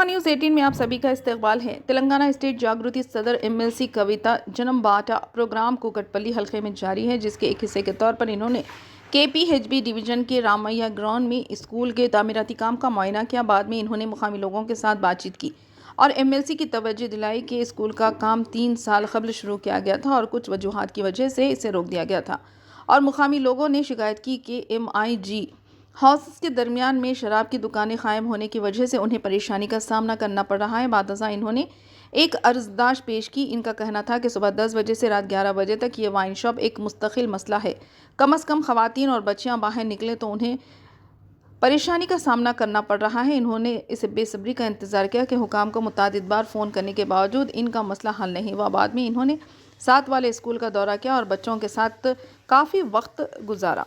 News 18 में आप सभी का इस्तकबाल है। तेलंगाना स्टेट जागृति सदर एमएलसी कविता जन्म बाटा प्रोग्राम कुकटपल्ली हल्के में जारी है, जिसके एक हिस्से के तौर पर इन्होंने केपीएचबी डिवीजन के रामैया ग्राउंड में स्कूल के तामीराती काम का मुआयना किया। बाद में इन्होंने मुकामी लोगों के साथ बातचीत की और एमएलसी की तवज्जो दिलाई कि स्कूल का काम 3 साल कबल शुरू किया गया था और कुछ वजूहात की वजह से इसे रोक दिया गया था और मुकामी लोगों ने शिकायत की कि MIG हाउसेस के दरमियान में शराब की दुकानें कायम होने की वजह से उन्हें परेशानी का सामना करना पड़ रहा है। बादशाह इन्होंने एक अर्जदाश्त पेश की। इनका कहना था कि सुबह 10 बजे से रात 11 बजे तक ये वाइन शॉप एक मुस्तकिल मसला है। कम से कम खवातीन और बच्चियां बाहर निकले तो उन्हें परेशानी का सामना करना पड़ रहा है। इन्होंने इसे बेसब्री का इंतज़ार किया कि हुकाम को मुतादिद बार फ़ोन करने के बावजूद इनका मसला हल नहीं हुआ। बाद में इन्होंने साथ वाले स्कूल का दौरा किया और बच्चों के साथ काफ़ी वक्त गुजारा।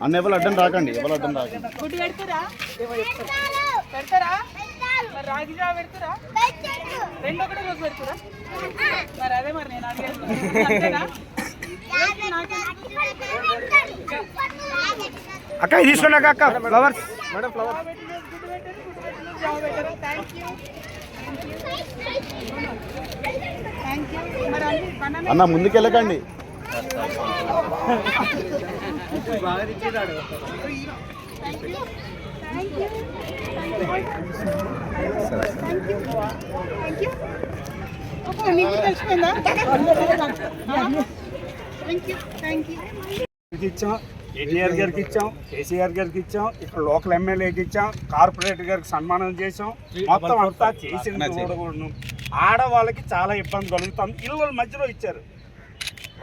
అన్న ఎవరు అడ్డం రాకండి, ఎవరు అడ్డం రాకండి. గుడ్డు పెడతారా పెడతారా మరి రాగి జావ పెడతారా రెండు ఒకటే రోజు పెడతారా మరి అదే మరి నేను అడిగేది అక్క ఇది తీసుకున్నాక అక్క ఫ్లవర్స్ మేడం ఫ్లవర్స్ అన్న ముందుకెళ్ళకండి. ఇచ్చాం, కేటీఆర్ గారికి ఇచ్చాం, కేసీఆర్ గారికి ఇచ్చాం, ఇక్కడ లోకల్ ఎమ్మెల్యేకి ఇచ్చాం, కార్పొరేటర్ గారికి సన్మానం చేసాం. మొత్తం అంతా చేసిన ఆడవాళ్ళకి చాలా ఇబ్బంది కలుగుతుంది. ఇళ్ళ మధ్యలో ఇచ్చారు.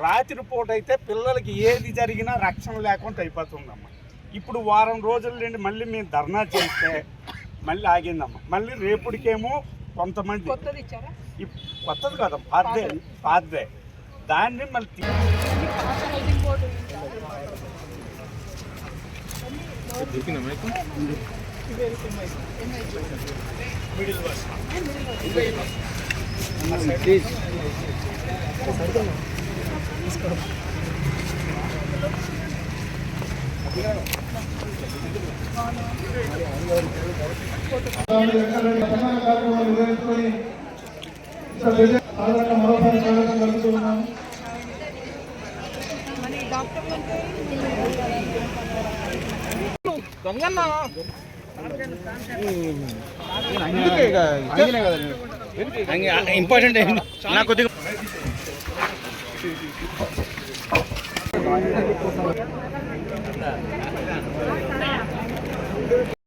రాత్రి పూట అయితే పిల్లలకి ఏది జరిగినా రక్షణ లేకుండా అయిపోతుందమ్మా. ఇప్పుడు వారం రోజుల నుండి మళ్ళీ మేము ధర్నా చేస్తే మళ్ళీ ఆగిందమ్మా. మళ్ళీ రేపుడికేమో కొంతమంది కొత్తది కదా పాతదే దాన్ని మళ్ళీ ఇంపార్టెంట్ నాకు కొద్దిగా